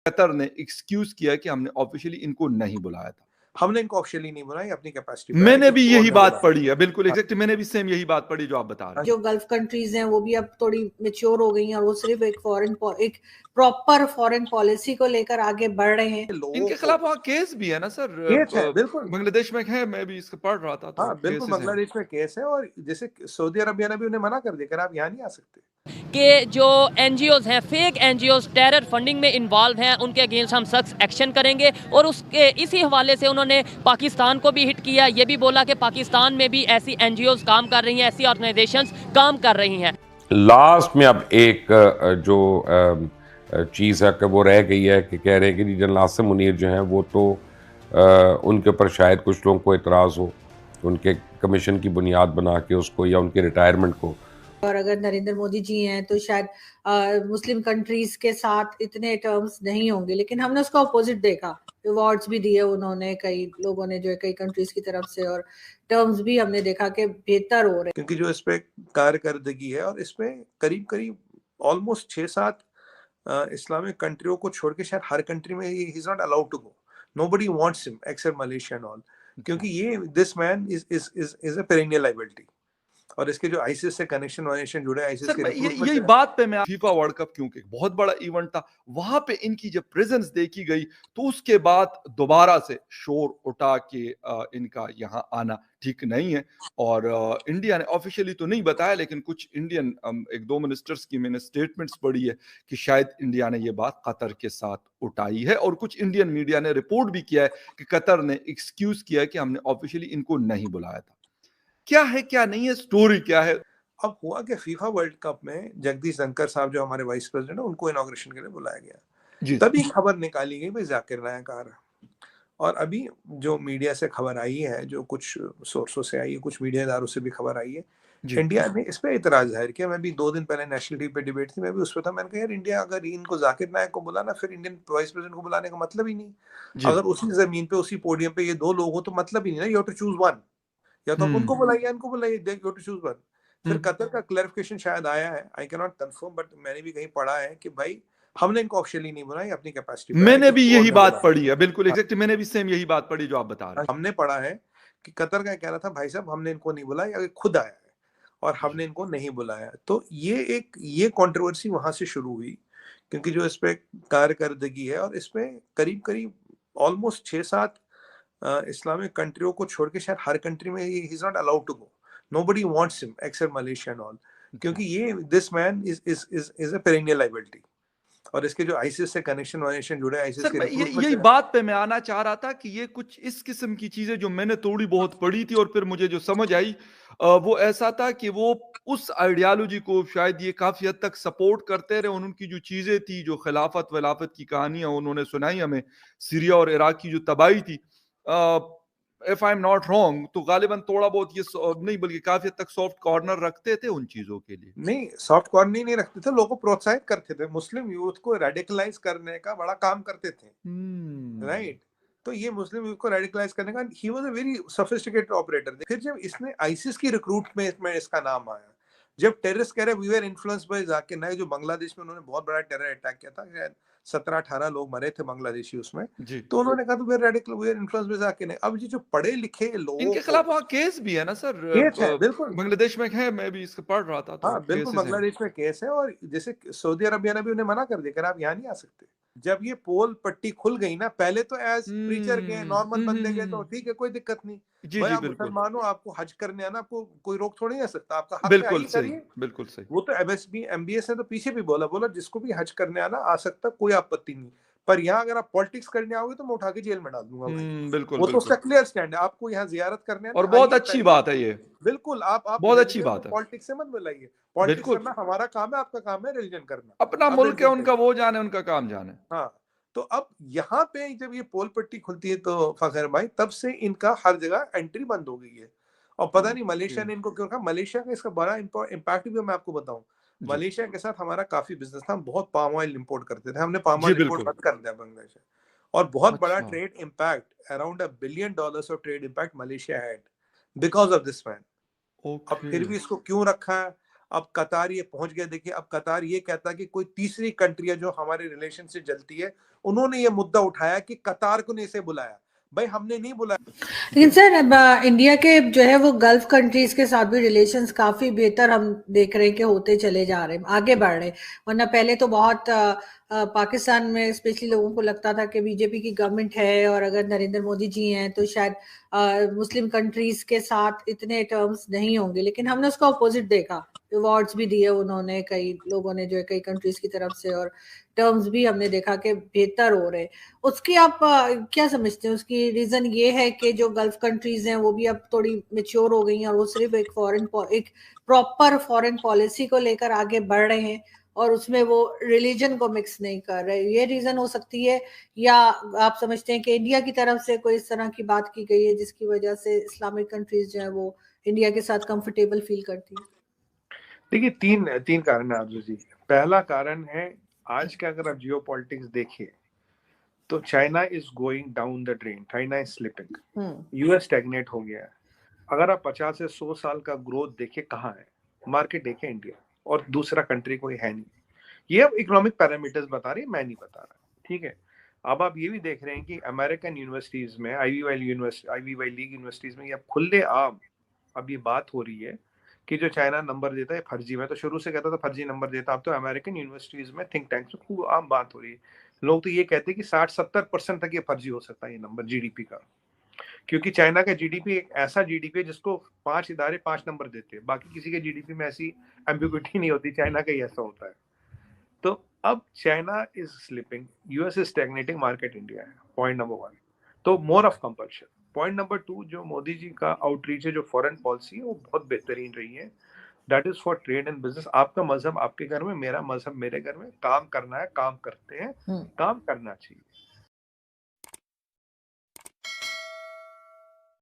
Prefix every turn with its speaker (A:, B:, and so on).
A: Qatar ने excuse किया कि हमने ऑफिशियली इनको नहीं बुलाया था।
B: हमने इनको ऑफिशियली नहीं बुलाया, अपनी कैपेसिटी पे
A: मैंने भी यही बात पढ़ी है, बिल्कुल एग्जैक्ट, मैंने भी सेम यही बात पढ़ी जो आप बता रहे हैं।
C: जो गल्फ कंट्रीज हैं वो भी अब थोड़ी मैच्योर हो गई हैं और वो सिर्फ एक प्रॉपर फॉरेन पॉलिसी को लेकर आगे बढ़ रहे हैं।
A: इनके खिलाफ वहाँ केस भी है ना सर?
B: केस है, बिल्कुल
A: बांग्लादेश में है, मैं भी इसको पढ़ रहा था तो
B: हाँ बिल्कुल बांग्लादेश में केस है। और जैसे सऊदी अरबिया ने भी उन्हें मना कर दिया, आप यहाँ नहीं आ सकते।
D: कि जो एनजीओज हैं, फेक एनजीओज टेरर फंडिंग में इन्वॉल्व हैं, उनके अगेंस्ट हम सख्त एक्शन करेंगे। और उसके इसी हवाले से उन्होंने पाकिस्तान को भी हिट किया, ये भी बोला कि पाकिस्तान में भी ऐसी एनजीओज काम कर रही हैं, ऐसी ऑर्गेनाइजेशंस काम कर रही हैं।
E: लास्ट में अब एक जो चीज़ है कि वो रह गई है कि कह रहे हैं कि जी जनरल आसिम मुनीर जो हैं वो तो उनके ऊपर शायद कुछ लोगों को एतराज़ हो, उनके कमीशन की बुनियाद बना के उसको या उनके रिटायरमेंट को।
C: और अगर नरेंद्र मोदी जी हैं तो शायद मुस्लिम कंट्रीज के साथ इतने टर्म्स नहीं होंगे, लेकिन हमने उसका अपोजिट देखा। अवार्ड्स भी दिए उन्होंने कई लोगों ने, जो है कई कंट्रीज की तरफ से, और टर्म्स भी हमने देखा कि बेहतर हो रहे हैं।
B: क्योंकि जो इस पे कारकर्दगी है और इसमें करीब करीब ऑलमोस्ट 6-7 इस्लामिक कंट्रियों को छोड़ के शायद हर कंट्री में he is not allowed to go. Nobody wants him except Malaysia and all, क्योंकि ये this man is a perennial liability. और इसके जो आईसिस से कनेक्शन जुड़े, आईसिस के
A: यही बात पे मैं फीफा वर्ल्ड कप क्योंकि बहुत बड़ा इवेंट था, वहां पे इनकी जब प्रेजेंस देखी गई तो उसके बाद दोबारा से शोर उठा के इनका यहाँ आना ठीक नहीं है। और इंडिया ने ऑफिशियली तो नहीं बताया, लेकिन कुछ इंडियन एक दो मिनिस्टर्स की मैंने स्टेटमेंट्स पढ़ी है कि शायद इंडिया ने ये बात कतर के साथ उठाई है। और कुछ इंडियन मीडिया ने रिपोर्ट भी किया है कि कतर ने एक्सक्यूज किया कि हमने ऑफिशियली इनको नहीं बुलाया था। क्या है क्या नहीं है, स्टोरी क्या है?
B: अब हुआ कि फीफा वर्ल्ड कप में जगदीश धनखड़ साहब जो हमारे वाइस प्रेसिडेंट है, उनको इनॉग्रेशन के लिए बुलाया गया। तभी खबर निकाली गई भाई जाकिर नायक आ रहा। और अभी जो मीडिया से खबर आई है, जो कुछ सोर्सों से आई है, कुछ मीडिया इदारों से भी खबर आई है, इंडिया ने इस पे इतराज जाहिर किया। मैं भी 2 दिन पहले नेशनल टीवी पे डिबेट थी, मैं भी उस पर था। मैंने कहा यार इंडिया अगर इनको जाकिर नायक को बुलाना, फिर इंडियन वाइस प्रेसिडेंट को बुलाने का मतलब ही नहीं। अगर उसी जमीन पे उसी पोडियम पे ये 2 लोग हो तो मतलब ही नहीं ना। You have to choose one, या तो आप उनको बुलाइए या इनको बुलाइए, you have to choose one. फिर कतर का क्लैरिफिकेशन शायद आया है, I can not confirm, but मैंने भी कहीं पढ़ा है कि भाई हमने इनको ऑफिशियली नहीं बुलाया, अपनी कैपेसिटी पे।
A: मैंने भी यही बात पढ़ी है, बिल्कुल एग्जैक्ट, मैंने भी सेम यही बात पढ़ी जो आप बता रहे हैं।
B: हमने पढ़ा है कि कतर का कह रहा था भाई साहब हमने इनको नहीं बुलाया, खुद आया है और हमने इनको नहीं बुलाया। तो ये कंट्रोवर्सी वहां से शुरू हुई, क्योंकि जो इस पे कारकर्दगी है और इसमें करीब करीब ऑलमोस्ट 6-7 इस्लामिक कंट्रियों को छोड़ के शायद हर कंट्री में he is not allowed to go. Nobody wants him except Malaysia and all, क्योंकि ये this man is a perennial liability. और इसके जो आईसिस से कनेक्शन जुड़े, आईसिस के
A: यही बात पे मैं आना चाह रहा था कि ये कुछ इस किस्म की चीजें जो मैंने थोड़ी बहुत पढ़ी थी और फिर मुझे जो समझ आई वो ऐसा था कि वो उस आइडियालॉजी को शायद ये काफी हद तक सपोर्ट करते रहे। उनकी जो चीजें थी, जो खिलाफत वलाफत की कहानियां उन्होंने सुनाई हमें, सीरिया और इराक की जो तबाही थी, if I am not wrong, तो गालिबन थोड़ा बहुत ये नहीं बल्कि काफी हद तक सॉफ्ट कॉर्नर रखते थे उन चीजों के लिए।
B: नहीं, सॉफ्ट कॉर्नर नहीं रखते थे, लोगों को प्रोत्साहित करते थे, मुस्लिम यूथ को रेडिकलाइज करने का बड़ा काम करते थे। राइट, तो ये मुस्लिम यूथ को रेडिकलाइज करने का, he was a very sophisticated operator. फिर जब इसने आईसिस की रिक्रूटमेंट में इसका नाम आया, जब टेररिस्ट कह रहे we are influenced by Zakir Naik, जो बांग्लादेश में उन्होंने बहुत बड़ा टेरर अटैक किया था, शायद 17-18 लोग मरे थे बांग्लादेशी उसमें, तो उन्होंने कहा तो we are radical, we are influenced by Zakir Naik. अब ये जो पढ़े लिखे लोग,
A: इनके खिलाफ वहाँ केस भी है ना सर?
B: केस है, बिल्कुल
A: बांग्लादेश में है, मैं भी इसको पढ़ रहा था तो
B: हाँ बिल्कुल बांग्लादेश में केस है। और जैसे सऊदी अरबिया ने भी उन्हें मना कर दिया, आप यहाँ नहीं आ सकते। जब ये पोल पट्टी खुल गई ना, पहले तो एज प्रीचर गए, नॉर्मल बंदे गए तो ठीक है, कोई दिक्कत नहीं। भाई आप मुसलमानों, आपको हज करने आना, आपको कोई रोक थोड़ी नहीं आ सकता, आपका हक है,
A: बिल्कुल सही, बिल्कुल सही।
B: वो तो एमबीएस ने तो पीछे भी बोला जिसको भी हज करने आना आ सकता, कोई आपत्ति नहीं। पर यहाँ अगर आप पॉलिटिक्स करने आओगे तो मैं उठा के जेल में डाल दूंगा भाई।
A: बिल्कुल,
B: वो तो उसका क्लियर स्टैंड है। आपको यहाँ जियारत करने
A: और बहुत अच्छी बात है ये,
B: बिल्कुल। आप
A: बहुत अच्छी बात है।
B: पॉलिटिक्स से मत मिलाइए, पॉलिटिक्स करना हमारा काम है, आपका काम है रिलीजन करना।
A: अपना मुल्क है, उनका वो जाने, उनका काम जाने।
B: हाँ, तो अब यहाँ पे जब ये पोल पट्टी खुलती है तो फखर भाई, तब से इनका हर जगह एंट्री बंद हो गई है। और पता नहीं मलेशिया ने इनको क्यों रखा। मलेशिया का इसका बड़ा इम्पैक्ट भी मैं आपको बताऊं, मलेशिया के साथ हमारा काफी बिजनेस था, हम बहुत पाम ऑयल इंपोर्ट करते थे, हमने पाम ऑयल इंपोर्ट बंद कर दिया बांग्लादेश से। और बहुत बड़ा trade impact, around $1 billion of trade impact Malaysia had because of this man. अब फिर भी इसको क्यों रखा है, अब कतार ये पहुंच गया। देखिए अब कतार ये कहता है कि कोई तीसरी कंट्री है जो हमारे रिलेशन से जलती है, उन्होंने ये मुद्दा उठाया कि कतार को ने इसे बुलाया। भाई हमने नहीं बुलाया।
C: लेकिन सर अब इंडिया के जो है वो गल्फ कंट्रीज के साथ भी रिलेशंस काफी बेहतर हम देख रहे हैं कि होते चले जा रहे हैं, आगे बढ़ रहे हैं। वरना पहले तो बहुत पाकिस्तान में स्पेशली लोगों को लगता था कि बीजेपी की गवर्नमेंट है और अगर नरेंद्र मोदी जी हैं तो शायद मुस्लिम कंट्रीज के साथ इतने टर्म्स नहीं होंगे, लेकिन हमने उसका अपोजिट देखा। अवार्ड्स भी दिए उन्होंने कई लोगों ने जो है कई कंट्रीज की तरफ से, और टर्म्स भी हमने देखा कि बेहतर हो रहे। उसकी आप क्या समझते हैं? उसकी रीजन ये है कि जो गल्फ कंट्रीज हैं वो भी अब थोड़ी मेच्योर हो गई हैं और वो सिर्फ एक प्रॉपर फॉरेन पॉलिसी को लेकर आगे बढ़ रहे हैं और उसमें वो रिलीजन को मिक्स नहीं कर रहे, ये रीजन हो सकती है? या आप समझते हैं कि इंडिया की तरफ से कोई इस तरह की बात की गई है जिसकी वजह से इस्लामिक कंट्रीज जो है वो इंडिया के साथ कंफर्टेबल फील करती है?
B: देखिए तीन कारण है आरजू जी। पहला कारण है आज के अगर आप जियो पॉलिटिक्स देखिए तो China is going down the drain, China is slipping, US stagnate हो गया है। अगर आप 50 से 100 साल का ग्रोथ देखिए कहाँ है, मार्केट देखिए इंडिया, और दूसरा कंट्री कोई है नहीं। ये अब इकोनॉमिक पैरामीटर्स बता रही है, मैं नहीं बता रहा, ठीक है। अब आप ये भी देख रहे हैं कि अमेरिकन यूनिवर्सिटीज में आईवी वाई लीग यूनिवर्सिटीज में अब खुले आम अब ये बात हो रही है कि जो चाइना नंबर देता है फर्जी, में तो शुरू से कहता था फर्जी नंबर देता, अब तो अमेरिकन यूनिवर्सिटीज में थिंक टैंक्स में खूब आम बात हो रही है। लोग तो ये कहते हैं कि 60-70% तक ये फर्जी हो सकता है ये नंबर जीडीपी का, क्योंकि चाइना का जीडीपी एक ऐसा जीडीपी है जिसको 5 इदारे 5 नंबर देते हैं, बाकी किसी के जीडीपी में ऐसी एम्बिग्युइटी नहीं होती, चाइना का ही ऐसा होता है। तो अब China is slipping, US is stagnating, market India है, पॉइंट नंबर 1। तो more of compulsion. Point number 2, जो मोदी जी का आउटरीच है, जो फॉरेन पॉलिसी है, वो बहुत बेहतरीन रही है। That is for trade and business. आपका मजहब आपके घर में, मेरा मजहब मेरे घर में, काम करना है काम करते हैं, काम करना चाहिए।